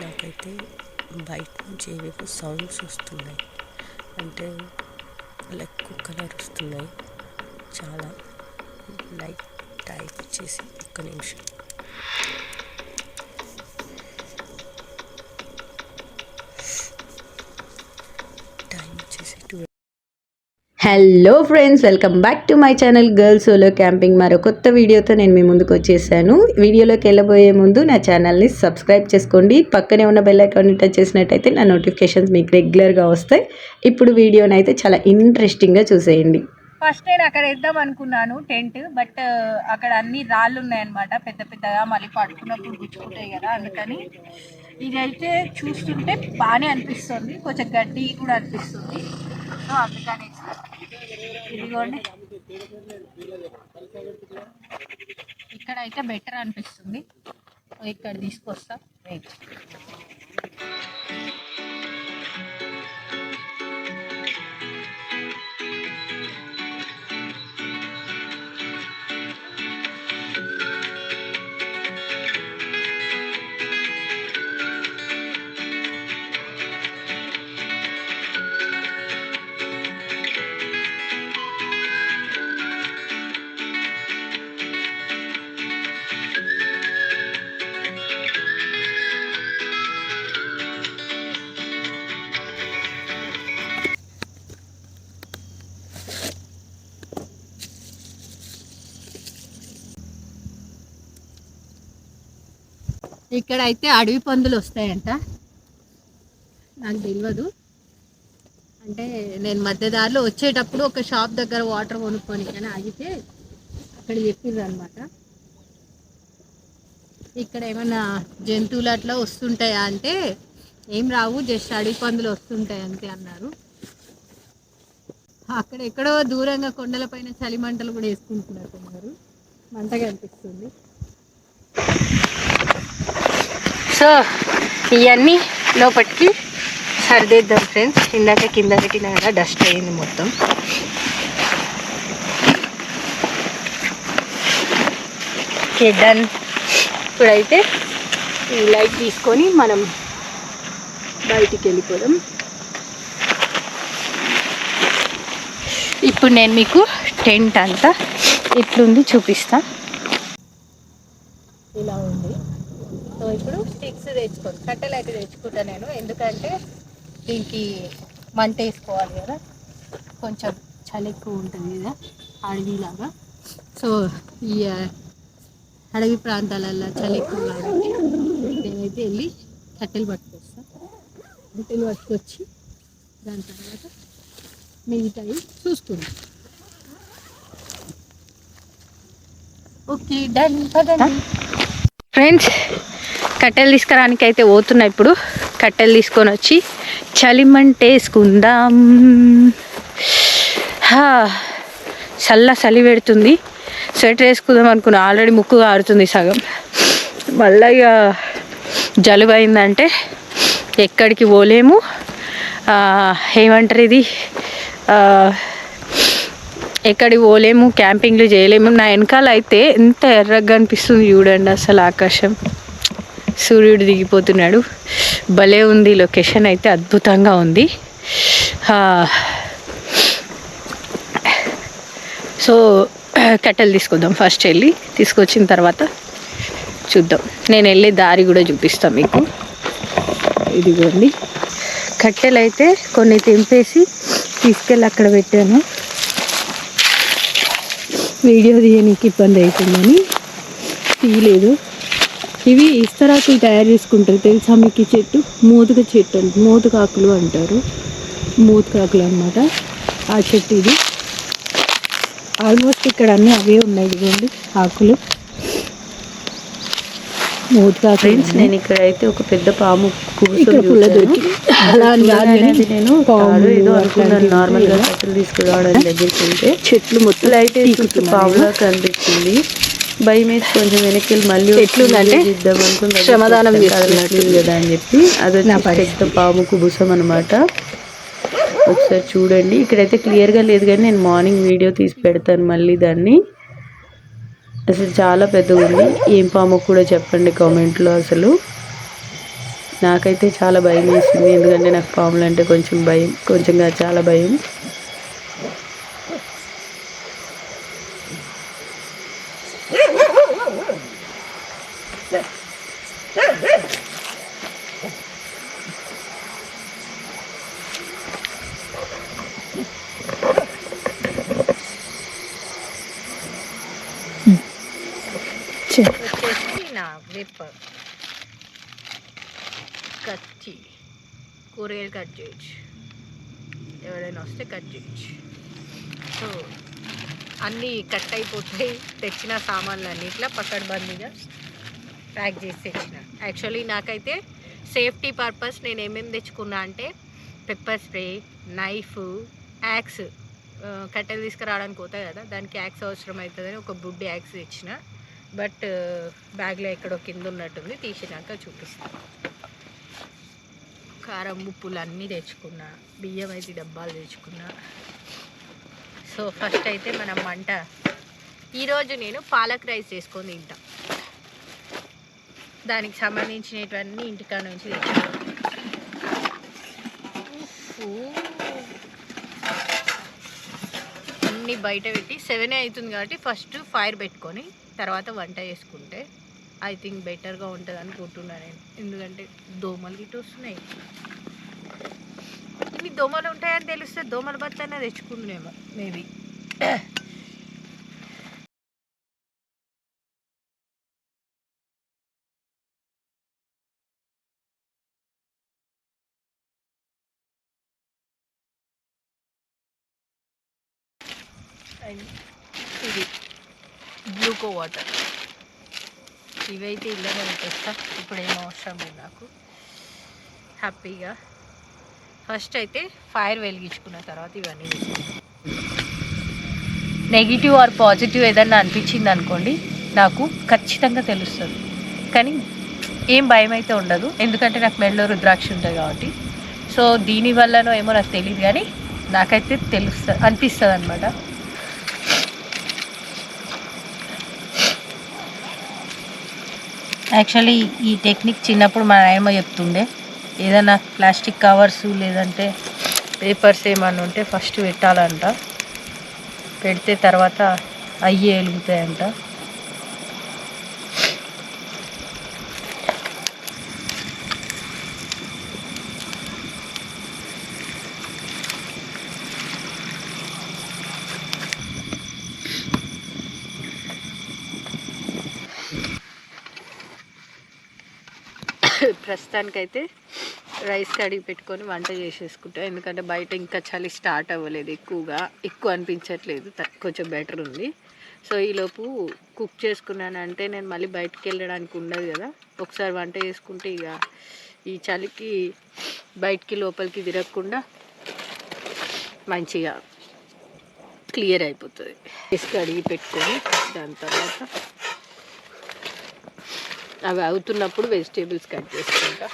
నాకైతే బయట నుంచి ఏవేవో సౌండ్స్ వస్తున్నాయి, అంటే లైక్ కుక్కలు అరుస్తున్నాయి. చాలా లైట్ టైప్ చేసి ఒక్క నిమిషం. టైం వచ్చేసి 2. Hello friends, welcome back to my channel girls solo camping. మరో కొత్త వీడియోతో నేను మీ ముందుకు వచ్చేసాను. వీడియోలోకి వెళ్ళబోయే ముందు నా ఛానల్ని సబ్స్క్రైబ్ చేసుకోండి. పక్కనే ఉన్న బెల్ ఐకాన్ని టచ్ చేసినట్టయితే నా నోటిఫికేషన్స్ మీకు రెగ్యులర్గా వస్తాయి. ఇప్పుడు వీడియోని అయితే చాలా ఇంట్రెస్టింగ్గా చూసేయండి. ఫస్ట్ నేను అక్కడ వేద్దాం అనుకున్నాను టెంట్, బట్ అక్కడ అన్ని రాళ్ళు ఉన్నాయన్నమాట, పెద్ద పెద్దగా, మళ్ళీ పడుకున్నప్పుడు గుచ్చుకుంటాయి కదా, అందుకని ఇదైతే చూస్తుంటే బాగానే అనిపిస్తుంది, కొంచెం గడ్డి కూడా అనిపిస్తుంది. సో అందుకని ఇదిగోండి, ఇక్కడ అయితే బెటర్ అనిపిస్తుంది. ఇక్కడ తీసుకొస్తా, వెయిట్. ఇక్కడ అయితే అడవి పందులు వస్తాయంట, నాకు తెలియదు. అంటే నేను మధ్యదారిలో వచ్చేటప్పుడు ఒక షాప్ దగ్గర వాటర్ కొనుక్కొని కానీ ఆగితే అక్కడ చెప్పిర్రు అనమాట, ఇక్కడ ఏమన్నా జంతువులు అట్లా వస్తుంటాయా అంటే ఏం రావు, జస్ట్ అడవి పందులు వస్తుంటాయి అంతే అన్నారు. అక్కడ ఎక్కడో దూరంగా కొండలపైన చలి మంటలు కూడా వేసుకుంటున్నట్టున్నారు, మంటగా అనిపిస్తుంది. సో ఇవన్నీ లోపలికి సర్దేద్దాం ఫ్రెండ్స్. ఇందాక కింద పెట్టిన కదా, డస్ట్ అయ్యింది మొత్తం. Okay, done. ఇప్పుడైతే ఈ లైట్ తీసుకొని మనం బయటికి వెళ్ళిపోదాం. ఇప్పుడు నేను మీకు టెంట్ అంతా ఎట్లుంది చూపిస్తా. ఇలా ఉంది. సో ఇప్పుడు స్టిక్స్ తెచ్చుకోండి, కట్టెలు అయితే తెచ్చుకుంటా నేను, ఎందుకంటే దీనికి మంట వేసుకోవాలి కదా, కొంచెం చలి ఎక్కువ ఉంటుంది కదా అడవిలాగా. సో ఈ అడవి ప్రాంతాలలో చలి ఎక్కువ కాబట్టి నేనైతే వెళ్ళి కట్టెలు పట్టుకొస్తా. కట్టెలు పట్టుకొచ్చి దాని తర్వాత మిగతాయి చూసుకుందాం. Okay, done. పదండి ఫ్రెండ్స్, కట్టెలు తీసుకురానికి అయితే పోతున్నా. ఇప్పుడు కట్టెలు తీసుకొని వచ్చి చలిమంట వేసుకుందాం. చలి పెడుతుంది, స్వెటర్ వేసుకుందాం అనుకున్నా, ఆల్రెడీ ముక్కు కారుతుంది సగం. మళ్ళీ ఇక జలుబు అయిందంటే ఎక్కడికి పోలేము. ఏమంటారు ఇది, ఎక్కడికి పోలేము, క్యాంపింగ్లు చేయలేము. నా వెనకాల అయితే ఎంత ఎర్రగా అనిపిస్తుంది చూడండి, అసలు ఆకాశం, సూర్యుడు దిగిపోతున్నాడు. భలే ఉంది లొకేషన్ అయితే, అద్భుతంగా ఉంది. సో కట్టెలు తీసుకొద్దాం, ఫస్ట్ వెళ్ళి తీసుకొచ్చిన తర్వాత చూద్దాం. నేను వెళ్ళే దారి కూడా చూపిస్తాను మీకు. ఇదిగోండి కట్టెలు అయితే కొన్ని తెంపేసి తీసుకెళ్ళి అక్కడ పెట్టాను. వీడియో తీయడానికి ఇబ్బంది అవుతుందని తీయలేదు. ఇవి ఇస్తరాకులు తయారు చేసుకుంటారు తెలుసా మీకు? ఈ చెట్టు మోదుక చెట్టు, మోదుకాకులు అంటారు, మోదుకాకులు అన్నమాట ఆ చెట్టు. ఇది ఆల్మోస్ట్ ఇక్కడ అన్నీ అవే ఉన్నాయి. ఇదిగోండి ఆకులు, మోదుకాకు. ఫ్రెండ్స్, నేను ఇక్కడ అయితే ఒక పెద్ద పాము నేను ఏదో అనుకున్నాను, నార్మల్గా కట్టెలు తీసుకురావడానికి దగ్గరికి వెళ్తే చెట్లు మొత్తం లైట్ వేసుకుంటూ పాములా కనిపించింది. భయం వేసి కొంచెం వెనక్కి వెళ్ళి మళ్ళీ ఎట్లుందంటే ఇద్దాం అనుకుని శ్రమదానం చేస్తున్నట్లేదు కదా అని చెప్పి, అది పెద్ద పాము కుబుసం అనమాట. ఒకసారి చూడండి, ఇక్కడైతే క్లియర్గా లేదు కానీ నేను మార్నింగ్ వీడియో తీసి పెడతాను మళ్ళీ దాన్ని. అసలు చాలా పెద్దగా ఉంది. ఏం పాము కూడా చెప్పండి కామెంట్లో. అసలు నాకైతే చాలా భయం వేసింది, ఎందుకంటే నాకు పాములు అంటే కొంచెం భయం, కొంచెంగా చాలా భయం. వచ్చేసి నా విప్ కత్తి, కూరగాయలు కట్ చేయొచ్చు, ఎవరైనా వస్తే కట్ చేయొచ్చు. సో అన్నీ కట్ అయిపోతాయి. తెచ్చిన సామాన్లు అన్నీ ఇట్లా పక్కడబందీగా ప్యాక్ చేసి తెచ్చిన. యాక్చువల్లీ నాకైతే సేఫ్టీ పర్పస్ నేను ఏమేమి తెచ్చుకున్నా అంటే పెప్పర్ స్ప్రే, నైఫ్, యాక్స్, కట్టెలు తీసుకురావడానికి పోతాయి కదా, దానికి యాక్స్ అవసరం అవుతుందని ఒక బుడ్డి యాక్స్ తెచ్చిన. బట్ బ్యాగ్లో ఎక్కడో కింద ఉన్నట్టుంది, తీసినాక చూపిస్తాను. కారం ఉప్పులు అన్నీ తెచ్చుకున్నా, బియ్యం అయితే డబ్బాలు తెచ్చుకున్నా. సో ఫస్ట్ అయితే మనం మంట, ఈరోజు నేను పాలక్ రైస్ చేసుకొని తింటా. దానికి సంబంధించినవన్నీ ఇంటికాడ నుంచి తెచ్చుకున్నాను. అన్నీ బయట పెట్టి 7 అవుతుంది కాబట్టి ఫస్ట్ ఫైర్ పెట్టుకొని తర్వాత వంట చేసుకుంటే ఐ థింక్ బెటర్గా ఉంటుంది అనుకుంటున్నాను నేను. ఎందుకంటే దోమలు గిట్ట వస్తున్నాయి. ఇవి దోమలు ఉంటాయని తెలిస్తే దోమల బత్తనే తెచ్చుకుంటున్నామో మేబీ. ఇది గ్లూకో వాటర్, ఇవైతే ఇళ్ళనే పెట్టేస్తా. ఇప్పుడు ఏం అవసరం లేదు నాకు. హ్యాపీగా ఫస్ట్ అయితే ఫైర్ వెలిగించుకున్న తర్వాత ఇవన్నీ నెగిటివ్ ఆర్ పాజిటివ్ ఏదన్నా అనిపించింది అనుకోండి, నాకు ఖచ్చితంగా తెలుస్తుంది. కానీ ఏం భయం అయితే ఉండదు, ఎందుకంటే నాకు మెడలో రుద్రాక్ష ఉంటుంది కాబట్టి. సో దీనివల్లనో ఏమో నాకు తెలియదు, కానీ నాకైతే తెలుస్తుంది, అనిపిస్తుంది అనమాట. యాక్చువల్లీ ఈ టెక్నిక్ చిన్నప్పుడు మా నాయనమ్మ చెప్తుండే. ఏదైనా ప్లాస్టిక్ కవర్స్ లేదంటే పేపర్స్ ఏమన్నా ఉంటే ఫస్ట్ పెట్టాలంట, పెడితే తర్వాత అయ్యి వెలుగుతాయంట. ప్రస్తుతానికైతే రైస్ కడిగి పెట్టుకొని వంట చేసేసుకుంటా, ఎందుకంటే బయట ఇంకా చలి స్టార్ట్ అవ్వలేదు, ఎక్కువ అనిపించట్లేదు, కొంచెం బెటర్ ఉంది. సో ఈలోపు కుక్ చేసుకున్నానంటే నేను మళ్ళీ బయటికి వెళ్ళడానికి ఉండదు కదా. ఒకసారి వంట చేసుకుంటే ఇక ఈ చలికి బయటికి లోపలికి తిరగకుండా మంచిగా క్లియర్ అయిపోతుంది. రైస్ కడిగి పెట్టుకొని దాని తర్వాత అవి అవుతున్నప్పుడు వెజిటేబుల్స్ కట్ చేసుకుంటా.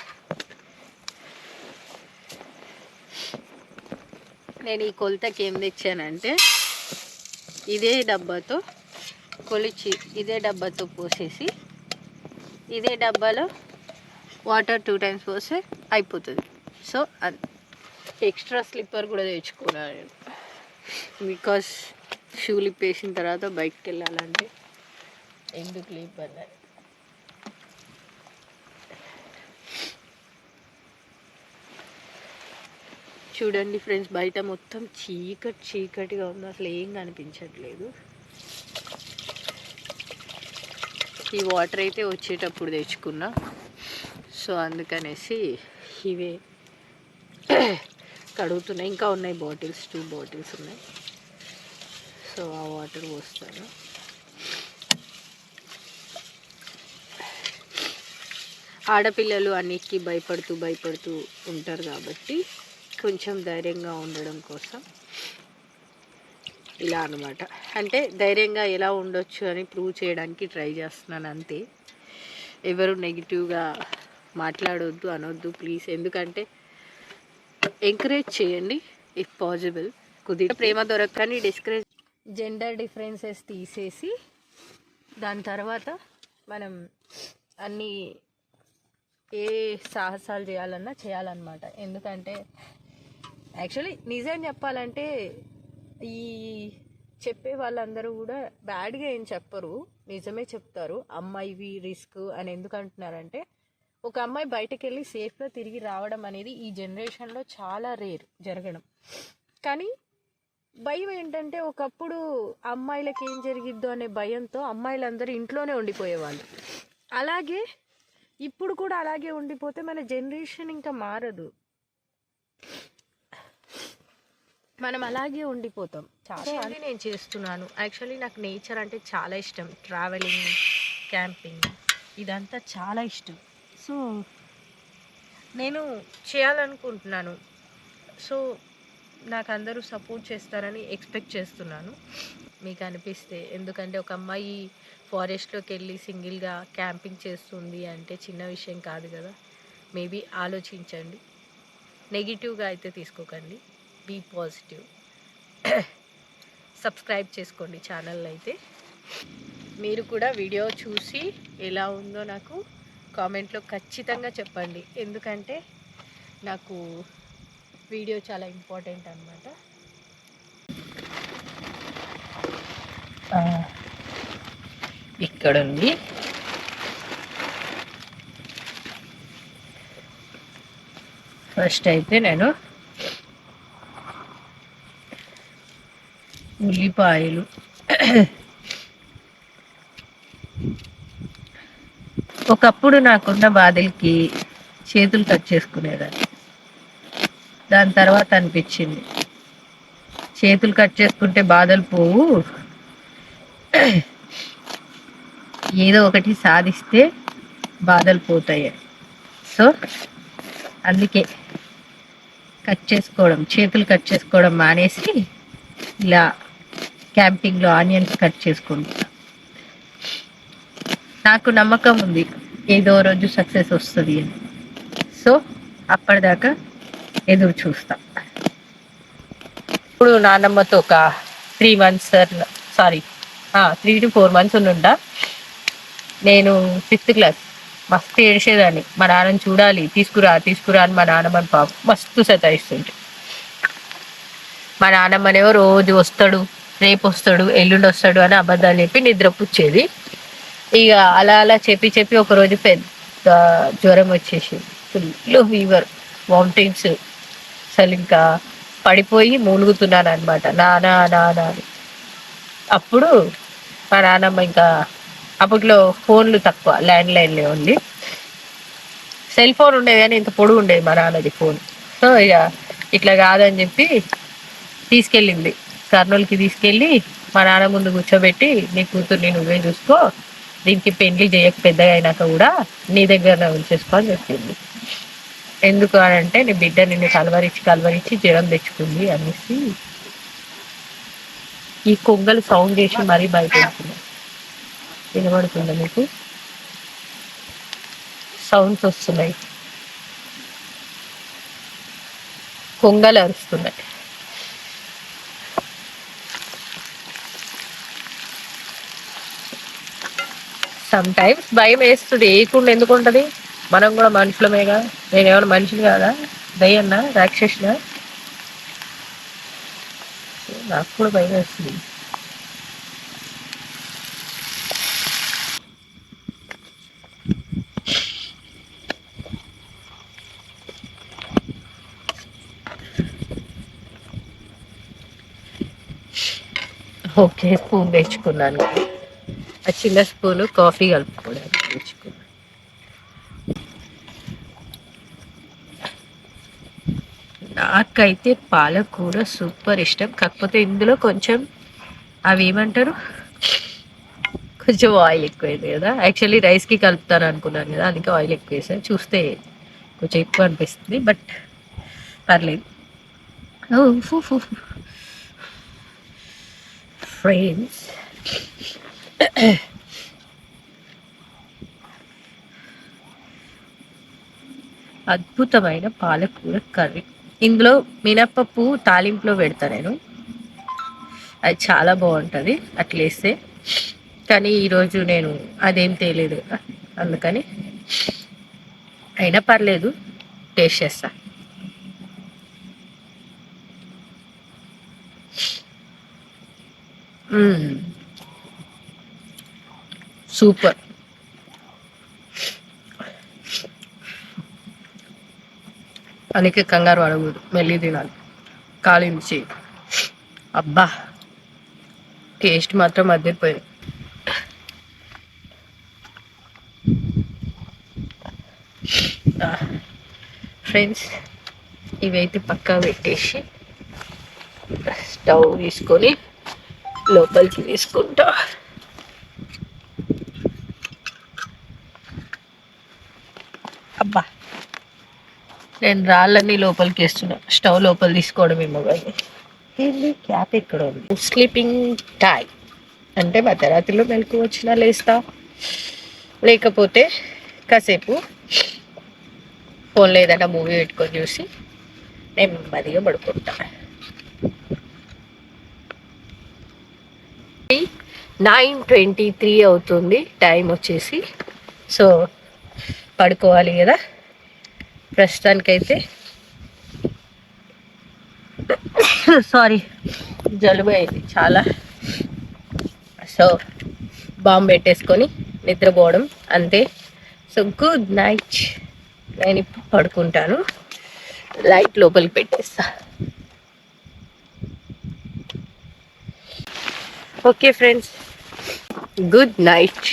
నేను ఈ కొలతకి ఏం తెచ్చానంటే ఇదే డబ్బాతో కొలిచి, ఇదే డబ్బాతో పోసేసి ఇదే డబ్బాలో వాటర్ 2 times పోస్తే అయిపోతుంది. సో ఎక్స్ట్రా స్లిప్పర్ కూడా తెచ్చుకున్నాను నేను, బికాస్ షూ లిప్ వేసిన తర్వాత బయటకు వెళ్ళాలంటే ఎందుకు ఇబ్బంది. చూడండి ఫ్రెండ్స్, బయట మొత్తం చీకటిగా ఉంది, అసలు ఏం కనిపించట్లేదు. ఈ వాటర్ అయితే వచ్చేటప్పుడు తెచ్చుకున్నా, సో అందుకనేసి ఇవే కడుగుతున్నాయి. ఇంకా ఉన్నాయి బాటిల్స్, 2 బాటిల్స్ ఉన్నాయి. సో ఆ వాటర్ పోస్తాను. ఆడపిల్లలు అన్నిటికీ భయపడుతూ ఉంటారు కాబట్టి కొంచెం ధైర్యంగా ఉండడం కోసం ఇలా అనమాట. అంటే ధైర్యంగా ఎలా ఉండొచ్చు అని ప్రూవ్ చేయడానికి ట్రై చేస్తున్నాను అంతే. ఎవరు నెగిటివ్గా మాట్లాడొద్దు, అనొద్దు ప్లీజ్. ఎందుకంటే ఎంకరేజ్ చేయండి ఇఫ్ పాసిబుల్. కుదిరి ప్రేమ దొరకని డిస్కరేజ్, జెండర్ డిఫరెన్సెస్ తీసేసి దాని తర్వాత మనం అన్నీ ఏ సాహసాలు చేయాలన్నమాట. ఎందుకంటే యాక్చువల్లీ నిజం చెప్పాలంటే ఈ చెప్పే వాళ్ళందరూ కూడా బ్యాడ్గా ఏం చెప్పరు, నిజమే చెప్తారు. అమ్మాయివి రిస్క్ అని ఎందుకు అంటున్నారంటే, ఒక అమ్మాయి బయటకు వెళ్ళి సేఫ్గా తిరిగి రావడం అనేది ఈ జనరేషన్లో చాలా రేర్ జరగడం. కానీ భయం ఏంటంటే, ఒకప్పుడు అమ్మాయిలకి ఏం జరిగిద్దో అనే భయంతో అమ్మాయిలందరూ ఇంట్లోనే ఉండిపోయేవాళ్ళు. అలాగే ఇప్పుడు కూడా అలాగే ఉండిపోతే మన జనరేషన్ ఇంకా మారదు, మనం అలాగే ఉండిపోతాం. చాలా నేను చేస్తున్నాను. యాక్చువల్లీ నాకు నేచర్ అంటే చాలా ఇష్టం. ట్రావెలింగ్, క్యాంపింగ్ ఇదంతా చాలా ఇష్టం. సో నేను చేయాలనుకుంటున్నాను. సో నాకు అందరూ సపోర్ట్ చేస్తారని ఎక్స్పెక్ట్ చేస్తున్నాను. మీకు అనిపిస్తే, ఎందుకంటే ఒక అమ్మాయి ఫారెస్ట్లోకి వెళ్ళి సింగిల్గా క్యాంపింగ్ చేస్తుంది అంటే చిన్న విషయం కాదు కదా. మేబీ ఆలోచించండి, నెగిటివ్గా అయితే తీసుకోకండి, బీ పాజిటివ్. సబ్స్క్రైబ్ చేసుకోండి ఛానల్ అయితే. మీరు కూడా వీడియో చూసి ఎలా ఉందో నాకు కామెంట్లో ఖచ్చితంగా చెప్పండి. ఎందుకంటే నాకు వీడియో చాలా ఇంపార్టెంట్ అన్నమాట. ఇక్కడ ఉంది. ఫస్ట్ అయితే నేను ఉల్లిపాయలు, ఒకప్పుడు నాకున్న బాధలకి చేతులు కట్ చేసుకునేదాన్ని. దాని తర్వాత అనిపించింది, చేతులు కట్ చేసుకుంటే బాధలు పోవు, ఏదో ఒకటి సాధిస్తే బాధలు పోతాయి. సో అందుకే చేతులు కట్ చేసుకోవడం మానేసి ఇలా క్యాంపింగ్లో ఆనియన్స్ కట్ చేసుకుంటున్నా. నాకు నమ్మకం ఉంది ఏదో రోజు సక్సెస్ వస్తుంది అని. సో అప్పటిదాకా ఎదురు చూస్తా. ఇప్పుడు నాన్నమ్మతో ఒక 3 months 3 to 4 months ఉండుంటా. నేను 5th class. మస్తు ఏడ్చేదాన్ని, మా నాన్నని చూడాలి, తీసుకురా అని మా నాన్నమ్మని పాపం మస్తు సతాయిస్తుంటే. మా నాన్నమ్మనేమో రోజు వస్తాడు, రేపు వస్తాడు, ఎల్లుండి వస్తాడు అని అబద్ధాలు చెప్పి నిద్రపుచ్చేది. ఇక అలా చెప్పి ఒకరోజు పెద్ద జ్వరం వచ్చేసింది, ఫుల్ ఫీవర్, వామిటింగ్స్. అసలు ఇంకా పడిపోయి మూలుగుతున్నాను అనమాట, నానా అని. అప్పుడు మా నాన్నమ్మ, ఇంకా అప్పట్లో ఫోన్లు తక్కువ, ల్యాండ్లైన్లే ఉంది, సెల్ ఫోన్ ఉండేది కానీ ఇంత పొడుగు ఉండేది మా నాన్నది ఫోన్. సో ఇక ఇట్లా కాదని చెప్పి తీసుకెళ్ళింది, కర్నూలుకి తీసుకెళ్ళి మా నాన్న ముందు కూర్చోబెట్టి, నీ కూతుర్ని నువ్వే చూసుకో, దీనికి పెళ్లి చేయక పెద్దగా అయినాక కూడా నీ దగ్గర ఉంచేసుకో అని చెప్పింది. ఎందుకు అని అంటే, నీ బిడ్డ నిన్ను కలవరించి జ్వరం తెచ్చుకుంది అనేసి. ఈ కొంగలు సౌండ్ చేసి మరీ బయట వినబడుతుందా మీకు? సౌండ్స్ వస్తున్నాయి, కొంగలు అరుస్తున్నాయి. సమ్ టైమ్స్ భయం వేస్తుంది, వేయకుండా ఎందుకు ఉంటుంది? మనం కూడా మనుషులమేగా. నేనేమైనా మనిషిని కాదా? దయ్యన్నా, రాక్షసునా? నాకు కూడా భయం వేస్తుంది. ఓకే, స్పూన్ తెచ్చుకున్నాను. ఆ చిన్న స్పూను కాఫీ కలుపుకోవడానికి తెచ్చుకున్నాను. నాకైతే పాలకూర సూపర్ ఇష్టం. కాకపోతే ఇందులో కొంచెం అవి ఏమంటారు, కొంచెం ఆయిల్ ఎక్కువైంది కదా. యాక్చువల్లీ రైస్కి కలుపుతాను అనుకున్నాను కదా, అందుకే ఆయిల్ ఎక్కువ వేసాను. చూస్తే కొంచెం ఎక్కువ అనిపిస్తుంది, బట్ పర్లేదు. ఫ్రెండ్స్, అద్భుతమైన పాలకూర కర్రీ. ఇందులో మినప్పప్పు తాలింపులో పెడతా నేను, అది చాలా బాగుంటుంది అట్లా వేస్తే. కానీ ఈరోజు నేను అదేం తేలేదు, అందుకని అయినా పర్లేదు, టేస్ట్ చేస్తా. సూపర్. అందుకే కంగారు పడకూడదు, మెల్లి తినాలి, కాలింది చెయ్యి. అబ్బా, టేస్ట్ మాత్రం అదిరిపోయింది. ఫ్రెండ్స్, ఇవైతే పక్కా పెట్టేసి స్టవ్ తీసుకొని లోపలికి తీసుకుంటా. అబ్బా, నేను రాళ్ళని లోపలికి వేస్తున్నా, స్టవ్ లోపల తీసుకోవడం ఏమో కానీ. ఏంటి క్యాప్ ఎక్కడ ఉంది? స్లీపింగ్ టైం అంటే మధ్యరాత్రిలో మెలకు వచ్చినా లేస్తా, లేకపోతే కాసేపు ఫోన్లో ఏదైనా మూవీ పెట్టుకొని చూసి నెమ్మదిగా పడుకుంటా. 9:23 అవుతుంది టైం వచ్చేసి. సో పడుకోవాలి కదా. ప్రస్తుతానికైతే సారీ, జలుబు అయింది చాలా. సో బాంబు పెట్టేసుకొని నిద్రపోవడం అంతే. So good night. నేను ఇప్పుడు పడుకుంటాను, లైట్ లోపలికి పెట్టేస్తా. Okay friends, good night.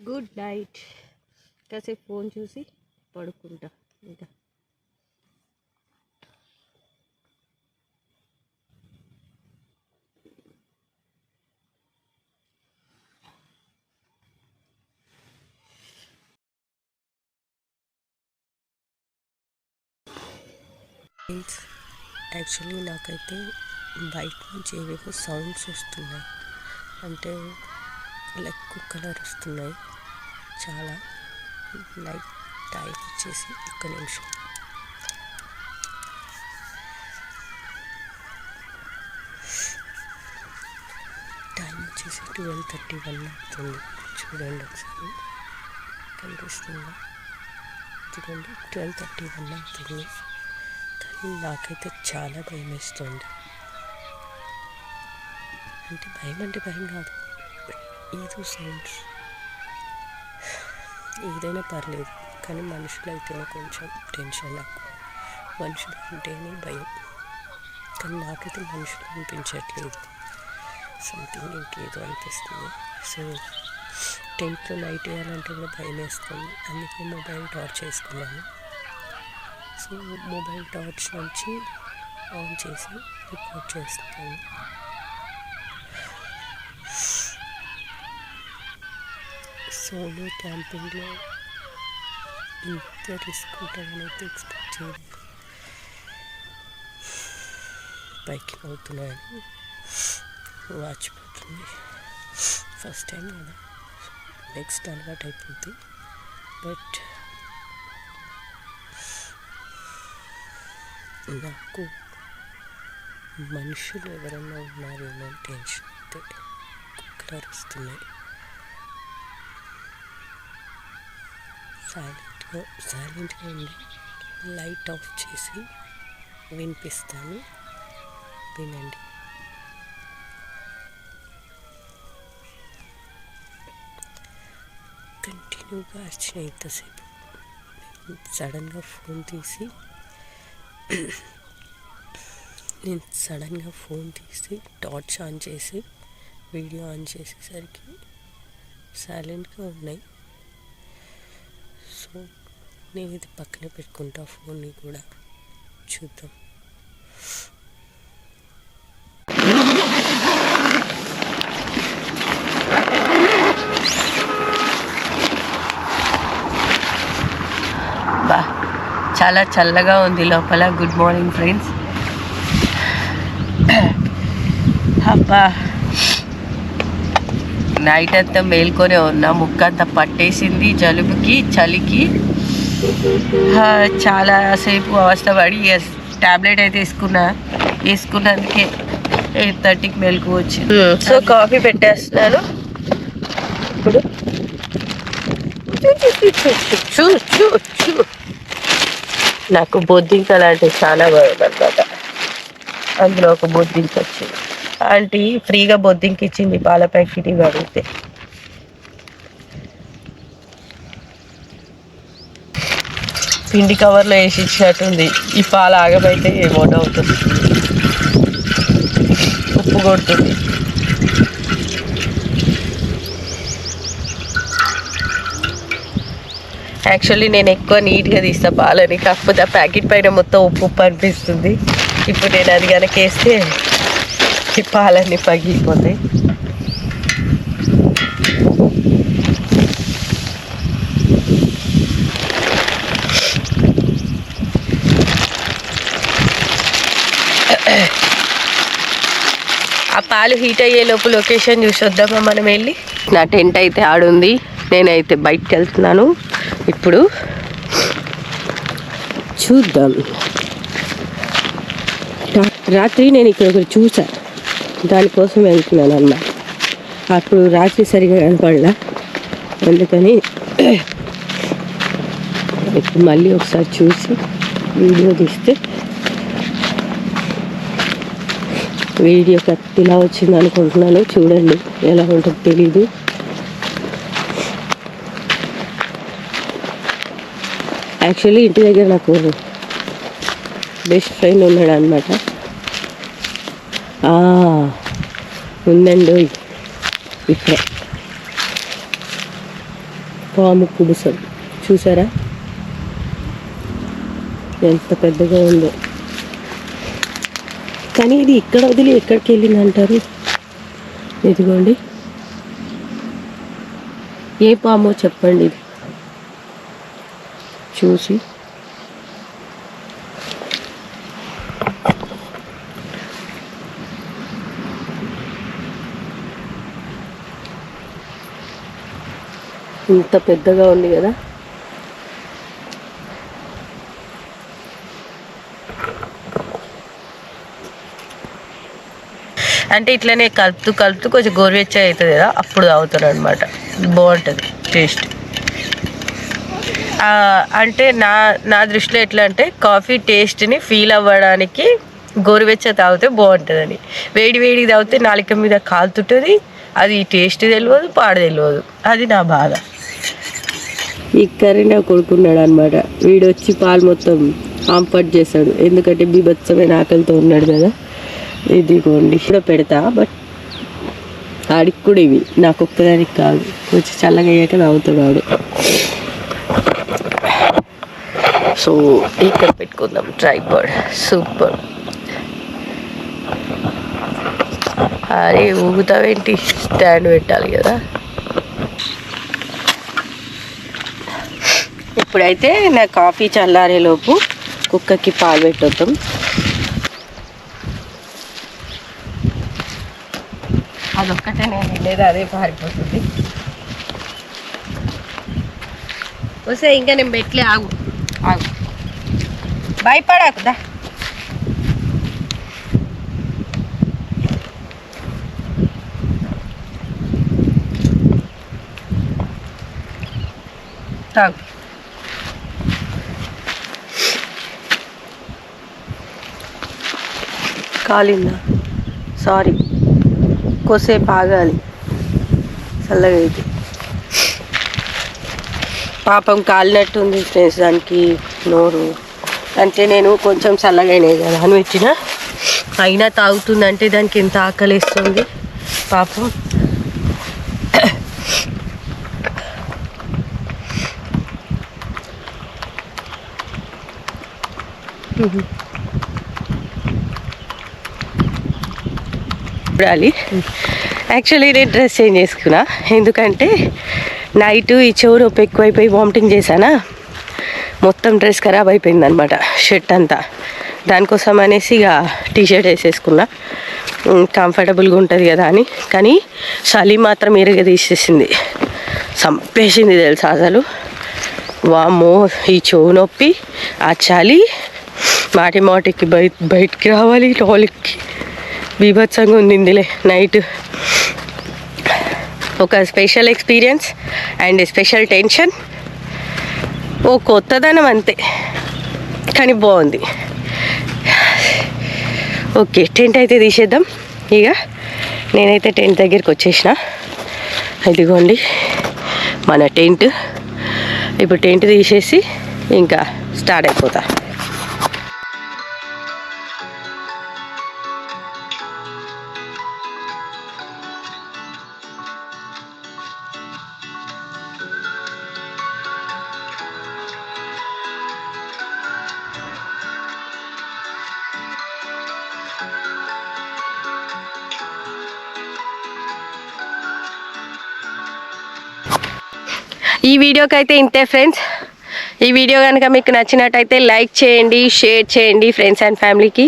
Good night. కాసేపు ఫోన్ చూసి పడుకుంటా ఇంకా. యాక్చువల్లీ నాకైతే బయట నుంచి ఏవేవో సౌండ్స్ వస్తున్నాయి, అంటే లైక్ కుక్కలర్ వస్తున్నాయి చాలా. నైట్ టైం వచ్చేసి 1 నిమిషం. టైం వచ్చేసి 12:31 అవుతుంది. చూడండి ఒకసారి, కనిపిస్తుందా? చూడండి, 12:31 అవుతుంది. కానీ నాకైతే చాలా భయం వేస్తుంది. అంటే భయం కాదు, ఏదో సౌండ్స్. ఏదైనా పర్లేదు, కానీ మనుషులు అయితేనే కొంచెం టెన్షన్ నాకు. మనుషులు అంటేనే భయం, కానీ నాకైతే మనుషులు అనిపించట్లేదు, సంథింగ్ ఇంకేదో అనిపిస్తుంది. సో టెంట్లో నైట్ వేయాలంటే కూడా భయం వేస్తుంది. అందుకే మొబైల్ టార్చ్ వేసుకున్నాను. సో మొబైల్ టార్చ్ నుంచి ఆన్ చేసి రికార్డ్ చేస్తున్నాను. సోలో క్యాంపింగ్లో ఇంత రిస్క్ ఉంటుందని అయితే ఎక్స్పెక్ట్ చేయలేదు. బైకింగ్ అవుతున్నాయని వాచిపోతుంది. ఫస్ట్ టైం కదా, నెక్స్ట్ అలవాటు అయిపోద్ది. బట్ నాకు మనుషులు ఎవరన్నా ఉన్నారేమో టెన్షన్ అయితే. కుక్కలు అరుస్తున్నాయి. సైలెంట్గా ఉండి లైట్ ఆఫ్ చేసి వినిపిస్తాను, వినండి. కంటిన్యూగా వచ్చిన ఇంతసేపు సడన్గా ఫోన్ తీసి టార్చ్ ఆన్ చేసి వీడియో ఆన్ చేసేసరికి సైలెంట్గా ఉన్నాయి. సో నేను ఇది పక్కనే పెట్టుకుంటా, ఫోన్ని కూడా చూద్దాం. బా, చాలా చల్లగా ఉంది లోపల. Good morning friends. అబ్బా, నైట్ అంతా మేల్కొనే ఉన్నా, ముక్కంతా పట్టేసింది జలుబుకి, చలికి. చాలాసేపు అవస్థపడి టాబ్లెట్ అయితే వేసుకున్నందుకే 8:30కి మెలకు వచ్చింది. సో కాఫీ పెట్టేస్తున్నాను ఇప్పుడు. చూ నాకు బొద్దింకలు అంటే చాలా భయం అన్నమాట. అందులో ఒక బొద్దింక వచ్చింది. ఆంటీ ఫ్రీగా బొద్దింక ఇచ్చింది పాల ప్యాకెట్ ఇవి అడిగితే. పిండి కవర్లో వేసి ఇచ్చినట్టుంది. ఈ పాలు ఆగమైతే ఏమోట అవుతుంది, ఉప్పు కొడుతుంది. యాక్చువల్లీ నేను ఎక్కువ నీట్గా తీస్తా పాలని, కాకపోతే ఆ ప్యాకెట్ పైన మొత్తం ఉప్పు అనిపిస్తుంది. ఇప్పుడు నేను అది కనుక వేస్తే ఈ పాలన్నీ పగిలిపోతాయి. ఆ పాలు హీట్ అయ్యే లోపు లొకేషన్ చూసి వద్దామా మనం వెళ్ళి. నా టెంట్ అయితే ఆడుంది, నేనైతే బయటకు వెళ్తున్నాను. ఇప్పుడు చూద్దాం. రాత్రి నేను ఇక్కడ ఒకటి చూసాను, దానికోసం వెళ్తున్నాను అన్నమాట. అప్పుడు రాత్రి సరిగా కనపడలా, అందుకని ఇప్పుడు మళ్ళీ ఒకసారి చూసి వీడియో తీస్తే వీడియో ఇలా వచ్చింది అనుకుంటున్నాను. చూడండి ఎలా ఉంటుందో తెలీదు. యాక్చువల్లీ ఇంటి దగ్గర నాకు బెస్ట్ ఫ్రెండ్ ఉన్నాడు అనమాట. ఉందండి ఇక్కడే పాము కుబుసం చూసారా ఎంత పెద్దగా ఉందో. కానీ ఇది ఇక్కడ వదిలి ఎక్కడికి వెళ్ళింది అంటారు. ఇదిగోండి, ఏ పామో చెప్పండి ఇది చూసి. ఇంత పెద్దగా ఉంది కదా. అంటే ఇట్లనే కలుపుతూ కొంచెం గోరువెచ్చగా అవుతుంది కదా, అప్పుడు తాగుతారు అనమాట. బాగుంటుంది టేస్ట్. అంటే నా దృష్టిలో ఎట్లా అంటే కాఫీ టేస్ట్ని ఫీల్ అవ్వడానికి గోరువెచ్చగా తాగితే బాగుంటుందని. వేడికి తాగితే నాలుక మీద కాలుతుంటుంది, అది టేస్ట్ తెలియదు, పాడు తెలియదు. అది నా బాధ. ఈ కర్రీ నా కొడుకున్నాడు అనమాట. వీడు వచ్చి పాలు మొత్తం ఆంపట్ చేశాడు, ఎందుకంటే బీభత్సమైన ఆకలితో ఉన్నాడు కదా. ఇదిగోండి కూడా పెడతా, బట్ ఆడికి కూడా ఇవి, నాకు ఒక్కదానికి కాదు. కొంచెం చల్లగా అయ్యాక తాగుతున్నాడు. సో ఇక్కడ పెట్టుకుందాం ట్రైపాడ్. సూపర్. అరే ఊగుతావేంటి, స్టాండ్ పెట్టాలి కదా. ఇప్పుడైతే నా కాఫీ చల్లారేలోపు కుక్కకి పాలు పెట్టొద్దాం. అదొక్కటే నేను వెళ్ళేది, అదే పారిపోతుంది. వస్తే ఇంకా నేను పెట్టలే, ఆగు భయపడాకుదా. తాగు. కాలిందా? సారీ, కొద్దిసేపు ఆగాలి చల్లగా అయితే. పాపం కాలినట్టుంది ఫ్రెండ్స్ దానికి నోరు. అంటే నేను కొంచెం చల్లగా అయినాయి కదా అని పెట్టిన, అయినా తాగుతుందంటే దానికి ఎంత ఆకలిస్తుంది పాపం. చూడాలి. యాక్చువల్లీ నేను డ్రెస్ చేంజ్ చేసుకున్నా, ఎందుకంటే నైట్ ఈ చెవు నొప్పి ఎక్కువైపోయి వామిటింగ్ చేశానా, మొత్తం డ్రెస్ ఖరాబ్ అయిపోయింది అనమాట, షర్ట్ అంతా. దానికోసం అనేసి ఇక టీషర్ట్ వేసేసుకున్నా, కంఫర్టబుల్గా ఉంటుంది కదా అని. కానీ చలి మాత్రం ఇరగ తీసేసింది, చంపేసింది తెలుసా అసలు. వామ్మో, ఈ చెవు నొప్పి, ఆ చలి మాటికి బయటికి రావాలి. టాయిలెట్కి బీభత్సంగా ఉందిలే నైట్. ఒక special experience and special tension, ఓ కొత్తదనం అంతే, కానీ బాగుంది. ఓకే, టెంట్ అయితే తీసేద్దాం. ఇక నేనైతే టెంట్ దగ్గరికి వచ్చేసిన. ఇదిగోండి మన టెంట్. ఇప్పుడు టెంట్ తీసేసి ఇంకా స్టార్ట్ అయిపోతా. ఈ వీడియోకి అయితే ఇంతే ఫ్రెండ్స్. ఈ వీడియో కనుక మీకు నచ్చినట్టయితే లైక్ చేయండి, షేర్ చేయండి ఫ్రెండ్స్ అండ్ ఫ్యామిలీకి.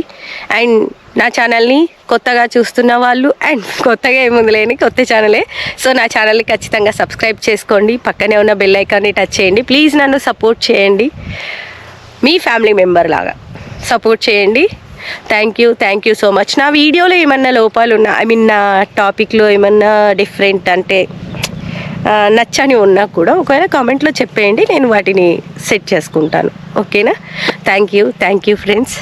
అండ్ నా ఛానల్ని కొత్తగా చూస్తున్న వాళ్ళు, అండ్ కొత్తగా ఏముంది లేని కొత్త ఛానలే, సో నా ఛానల్ని ఖచ్చితంగా సబ్స్క్రైబ్ చేసుకోండి. పక్కనే ఉన్న బెల్ ఐకాన్ని టచ్ చేయండి. ప్లీజ్ నన్ను సపోర్ట్ చేయండి, మీ ఫ్యామిలీ మెంబర్ లాగా సపోర్ట్ చేయండి. Thank you so much. నా వీడియోలో ఏమన్నా లోపాలు ఉన్నా, నా టాపిక్లో ఏమన్నా డిఫరెంట్ అంటే నచ్చని ఉన్నా కూడా ఒకవేళ కామెంట్లో చెప్పేయండి, నేను వాటిని సెట్ చేసుకుంటాను. ఓకేనా? Thank you friends.